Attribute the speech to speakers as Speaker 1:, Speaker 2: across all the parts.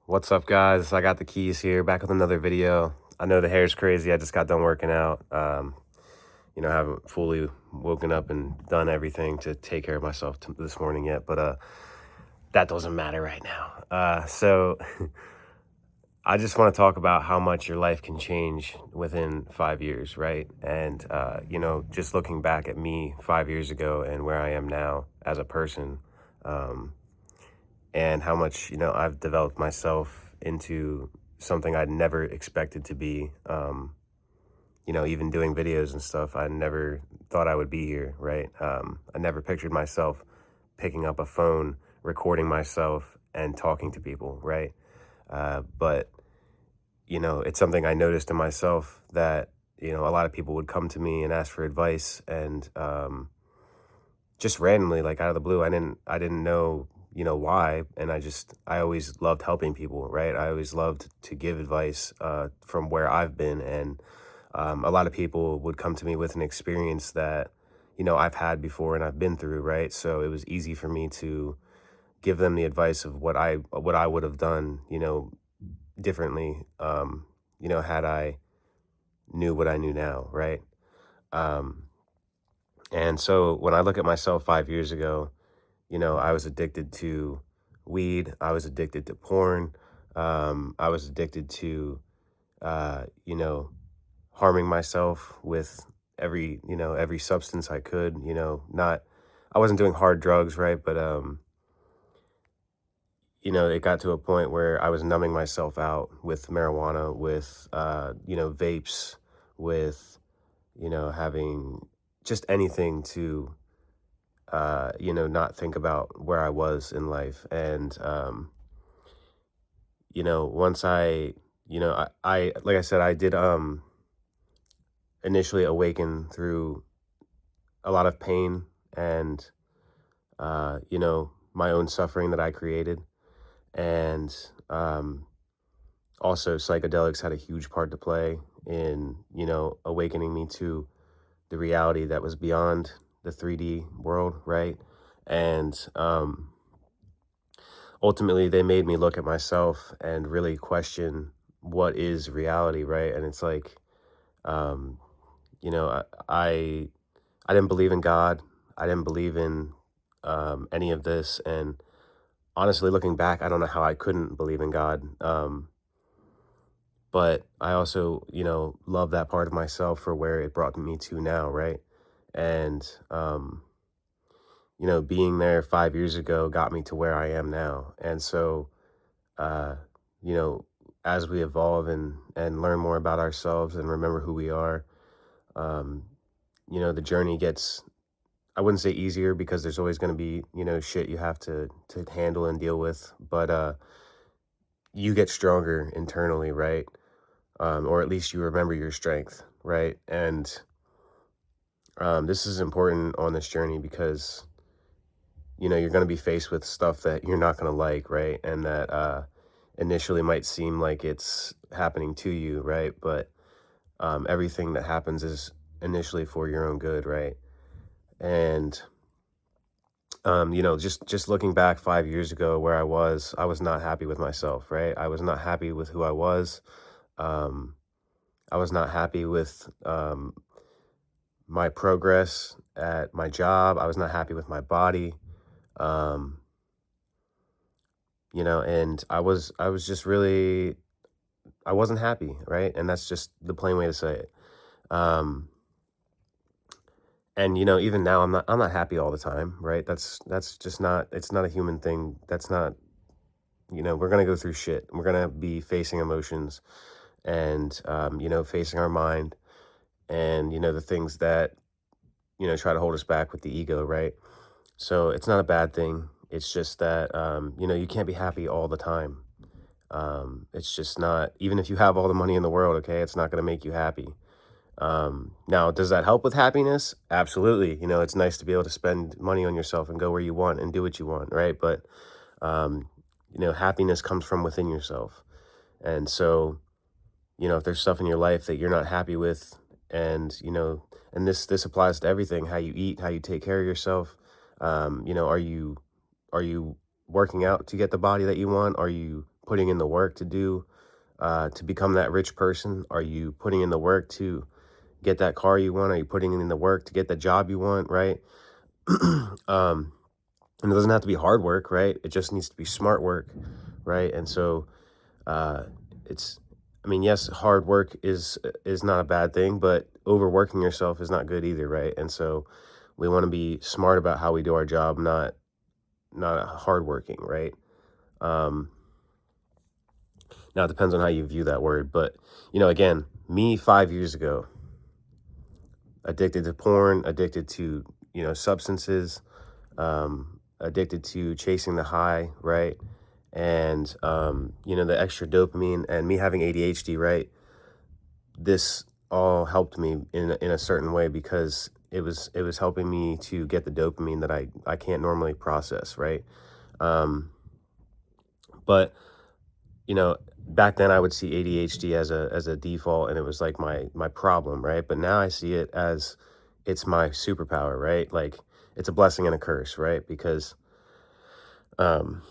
Speaker 1: What's up, guys? I got the keys here, back with another video. I know the hair's crazy. I just got done working out. I haven't fully woken up and done everything to take care of myself this morning yet, but that doesn't matter right now. So I just want to talk about how much your life can change within 5 years, right? And just looking back at me 5 years ago and where I am now as a person, um, and how much I've developed myself into something I'd never expected to be. Even doing videos and stuff, I never thought I would be here, right? I never pictured myself picking up a phone, recording myself, and talking to people, right? But it's something I noticed in myself that a lot of people would come to me and ask for advice, and just randomly, like out of the blue, I didn't know why, and I always loved helping people, right? I always loved to give advice from where I've been, and a lot of people would come to me with an experience that I've had before and I've been through, right? So it was easy for me to give them the advice of what I would have done, differently, had I knew what I knew now, right? um and so when I look at myself 5 years ago, I was addicted to weed. I was addicted to porn. I was addicted to, uh, you know, harming myself with every substance I could. I wasn't doing hard drugs, right? But, it got to a point where I was numbing myself out with marijuana, with, vapes, with, having just anything to not think about where I was in life. And, once like I said, I did, initially awaken through a lot of pain and, my own suffering that I created. And, also psychedelics had a huge part to play in, awakening me to the reality that was beyond the 3D world, right? And, ultimately they made me look at myself and really question what is reality, right? And it's like, um you know i i, I didn't believe in God. I didn't believe in any of this. And honestly, looking back, I don't know how I couldn't believe in God. But I also love that part of myself for where it brought me to now, right? And being there 5 years ago got me to where I am now. And so, uh, you know, as we evolve and learn more about ourselves and remember who we are, um, the journey gets, I wouldn't say easier, because there's always going to be, shit you have to handle and deal with, but you get stronger internally, right? Or at least you remember your strength, right? And this is important on this journey because you're going to be faced with stuff that you're not going to like, right? And that initially might seem like it's happening to you, right? But everything that happens is initially for your own good, right? And just looking back 5 years ago where I was not happy with myself, right? I was not happy with who I was. Um, I was not happy with my progress at my job. I was not happy with my body. Um, and I was just really, I wasn't happy, right? And that's just the plain way to say it. Um, and even now I'm not happy all the time, right? That's just not, it's not a human thing. That's not, we're gonna go through shit. We're gonna be facing emotions and facing our mind, and the things that try to hold us back with the ego, right? So it's not a bad thing. It's just that you can't be happy all the time. It's just not, even if you have all the money in the world, okay, it's not going to make you happy. Now, does that help with happiness? Absolutely. It's nice to be able to spend money on yourself and go where you want and do what you want, right? But um, happiness comes from within yourself. And so, if there's stuff in your life that you're not happy with, and and this applies to everything: how you eat, how you take care of yourself. Are you working out to get the body that you want? Are you putting in the work to do to become that rich person? Are you putting in the work to get that car you want? Are you putting in the work to get the job you want, right? um, and it doesn't have to be hard work, right? It just needs to be smart work, right? And so uh, it's, I mean, yes, hard work is not a bad thing, but overworking yourself is not good either, right? And so we want to be smart about how we do our job, not hardworking, right? Um, Now it depends on how you view that word, but again, me 5 years ago, addicted to porn, addicted to substances, addicted to chasing the high, right? And the extra dopamine, and me having ADHD, right? This all helped me in a certain way because it was helping me to get the dopamine that I can't normally process, right? Um, but back then I would see ADHD as a default, and it was like my problem, right? But now I see it as it's my superpower, right? Like it's a blessing and a curse, right? Because um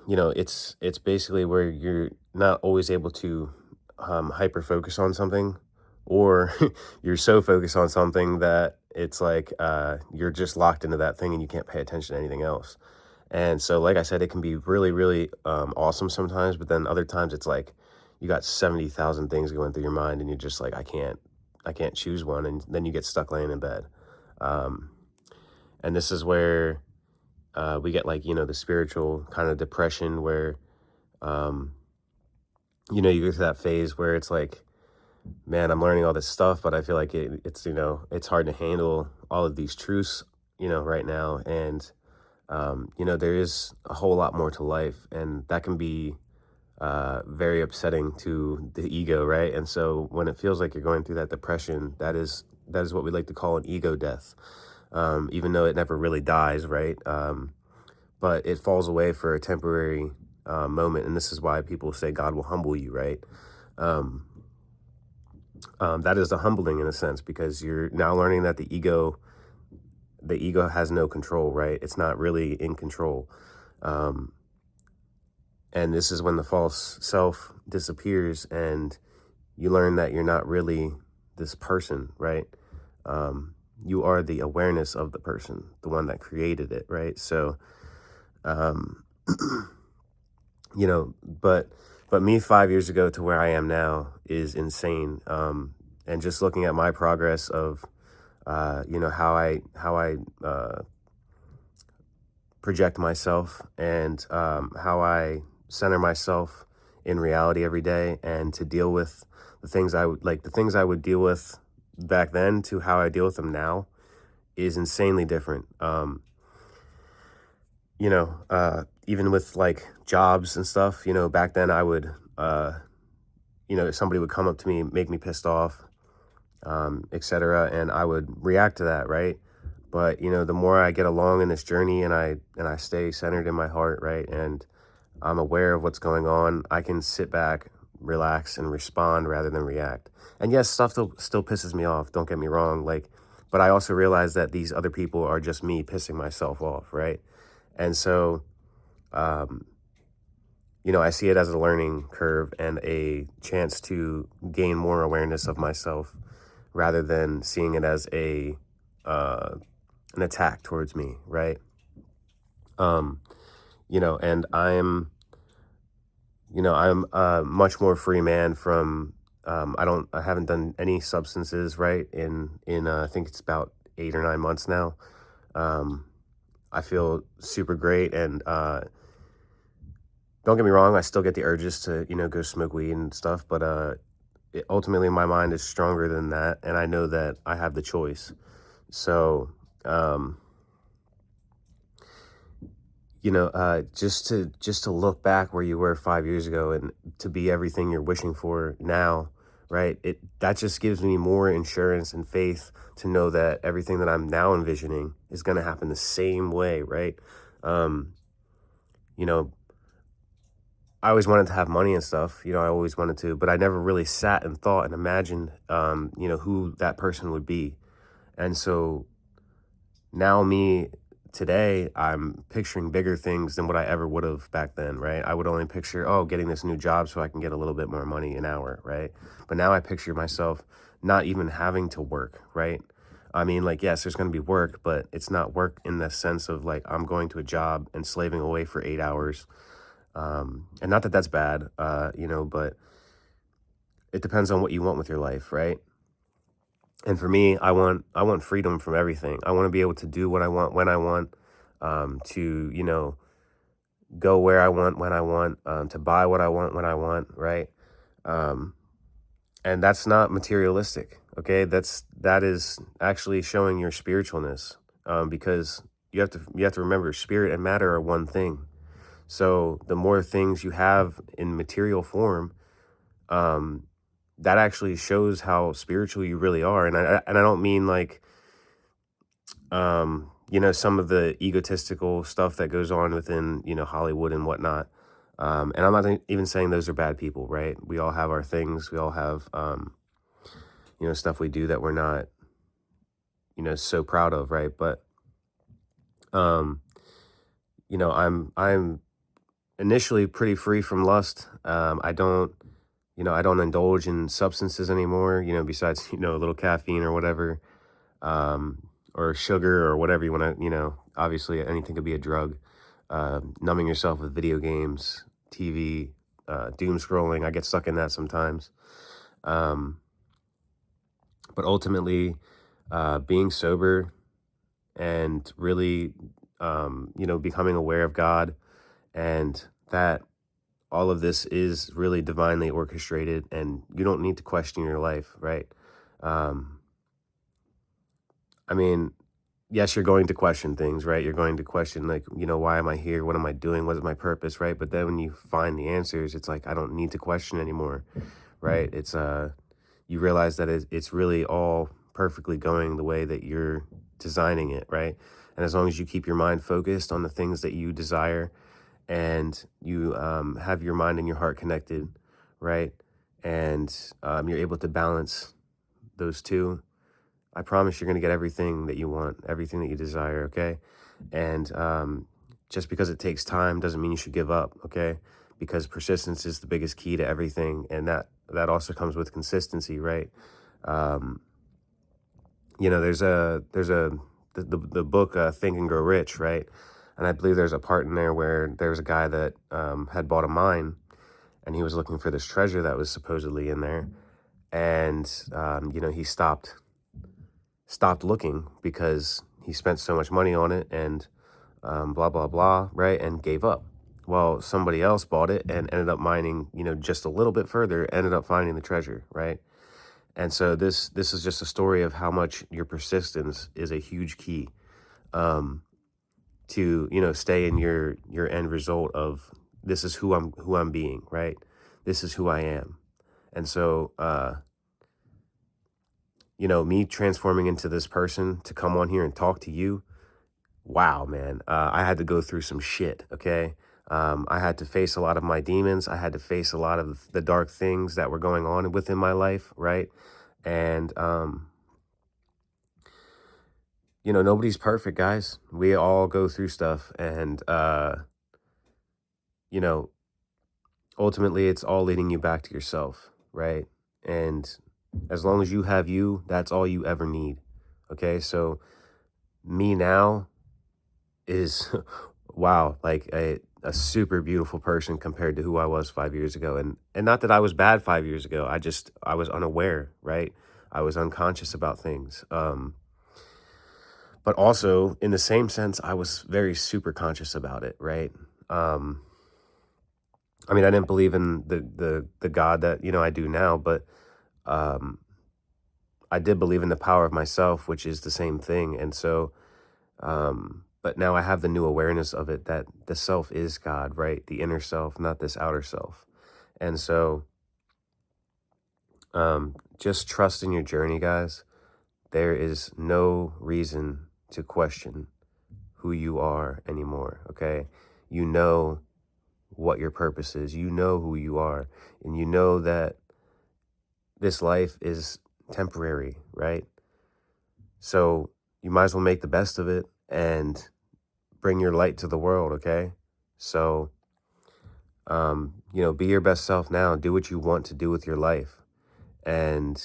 Speaker 1: it's basically where you're not always able to hyper focus on something, or you're so focused on something that it's like you're just locked into that thing and you can't pay attention to anything else. And so, like I said, it can be really, really awesome sometimes, but then other times it's like you got 70,000 things going through your mind, and you're just like, I can't choose one, and then you get stuck laying in bed. Um, and this is where we get like the spiritual kind of depression, where um, you go through that phase where it's like, man, I'm learning all this stuff, but I feel like it's hard to handle all of these truths, right now, and there is a whole lot more to life, and that can be very upsetting to the ego, right? And so when it feels like you're going through that depression, that is what we like to call an ego death, even though it never really dies, right? But it falls away for a temporary moment, and this is why people say God will humble you, right? Um, that is the humbling in a sense, because you're now learning that the ego has no control, right? It's not really in control. Um, and this is when the false self disappears, and you learn that you're not really this person, right? You are the awareness of the person, the one that created it, right? So, um, but me 5 years ago to where I am now is insane. And just looking at my progress of, how I project myself, and how I center myself in reality every day, and to deal with the things I would deal with back then to how I deal with them now is insanely different. Even with like jobs and stuff, back then I would, if somebody would come up to me, make me pissed off, etc., and I would react to that, right? But the more I get along in this journey, and I stay centered in my heart, right, and I'm aware of what's going on, I can sit back, relax, and respond rather than react. And yes, stuff still pisses me off, don't get me wrong, like, but I also realize that these other people are just me pissing myself off, right? And so um, I see it as a learning curve and a chance to gain more awareness of myself, rather than seeing it as uh, an attack towards me, right? Um, and I'm a much more free man from, I haven't done any substances, right? I think it's about 8 or 9 months now. Um, I feel super great, and don't get me wrong, I still get the urges to, go smoke weed and stuff, but ultimately my mind is stronger than that, and I know that I have the choice. So, um, just to look back where you were 5 years ago, and to be everything you're wishing for now, right? That just gives me more insurance and faith to know that everything that I'm now envisioning is going to happen the same way, right? Um, you know, I always wanted to have money and stuff, I always wanted to, but I never really sat and thought and imagined, who that person would be. And so now me today I'm picturing bigger things than what I ever would have back then, right? I would only picture, oh, getting this new job so I can get a little bit more money an hour, right? But now I picture myself not even having to work, right? I mean, like, yes, there's going to be work, but it's not work in the sense of like I'm going to a job and slaving away for 8 hours. And not that that's bad, but it depends on what you want with your life, right? And for me, I want freedom from everything. I want to be able to do what I want when I want, to go where I want when I want, to buy what I want when I want, right? Um, and that's not materialistic, okay? That is actually showing your spiritualness, because you have to remember, spirit and matter are one thing. So the more things you have in material form, um, that actually shows how spiritual you really are. And I don't mean like, some of the egotistical stuff that goes on within, Hollywood and whatnot. And I'm not even saying those are bad people, right? We all have our things. We all have, stuff we do that we're not, so proud of, right? But, um, I'm initially pretty free from lust. I don't indulge in substances anymore, besides, a little caffeine or whatever, or sugar or whatever you want to, obviously anything could be a drug. Numbing yourself with video games, TV, doom scrolling. I get stuck in that sometimes. Um, but ultimately, being sober and really, becoming aware of God, and that all of this is really divinely orchestrated and you don't need to question your life, right? Um, I mean, yes, you're going to question things, right? You're going to question, like, why am I here? What am I doing? What is my purpose, right? But then when you find the answers, it's like, I don't need to question anymore, right? You realize that it's really all perfectly going the way that you're designing it, right? And as long as you keep your mind focused on the things that you desire, and you, have your mind and your heart connected, right? And, you're able to balance those two, I promise you're going to get everything that you want, everything that you desire, okay? And, just because it takes time doesn't mean you should give up, okay? Because persistence is the biggest key to everything, and that also comes with consistency, right? Um, there's the book, Think and Grow Rich, right? And I believe there's a part in there where there's a guy that, had bought a mine, and he was looking for this treasure that was supposedly in there, and, he stopped looking because he spent so much money on it, and, blah blah blah, right? And gave up. Well, somebody else bought it and ended up mining, just a little bit further, ended up finding the treasure, right? And so this is just a story of how much your persistence is a huge key, um, to, stay in your end result of, this is who I'm being, right? This is who I am. And so, me transforming into this person to come on here and talk to you, wow, man, I had to go through some shit, okay? I had to face a lot of my demons. I had to face a lot of the dark things that were going on within my life, right? And, nobody's perfect, guys. We all go through stuff. And, you know, ultimately, it's all leading you back to yourself, right? And as long as you have you, that's all you ever need, okay? So, me now is wow, like a super beautiful person compared to who I was 5 years ago. And not that I was bad 5 years ago. I was unaware, right? I was unconscious about things. But also in the same sense, I was very super conscious about it, right? Um, I mean, I didn't believe in the God that, I do now, but um I did believe in the power of myself, which is the same thing. And so, but now I have the new awareness of it, that the self is God, right? The inner self, not this outer self. And so, just trust in your journey, guys. There is no reason to question who you are anymore, okay? You know what your purpose is. You know who you are. And you know that this life is temporary, right? So you might as well make the best of it and bring your light to the world, okay? So, you know, be your best self now. Do what you want to do with your life. And,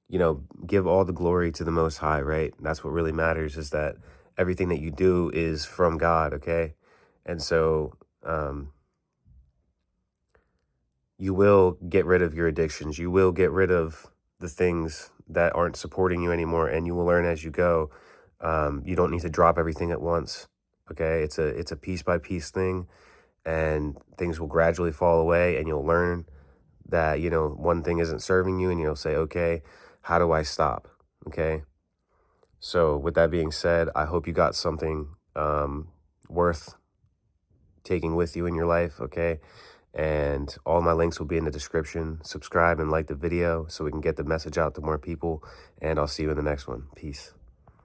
Speaker 1: you know, give all the glory to the Most High, right? That's what really matters, is that everything that you do is from God, okay? And so, you will get rid of your addictions. You will get rid of the things that aren't supporting you anymore, and you will learn as you go. You don't need to drop everything at once. Okay, it's a piece by piece thing, and things will gradually fall away, and you'll learn that, you know, one thing isn't serving you, and you'll say, okay, how do I stop? Okay. So with that being said, I hope you got something worth taking with you in your life. Okay. And all my links will be in the description. Subscribe and like the video so we can get the message out to more people. And I'll see you in the next one. Peace.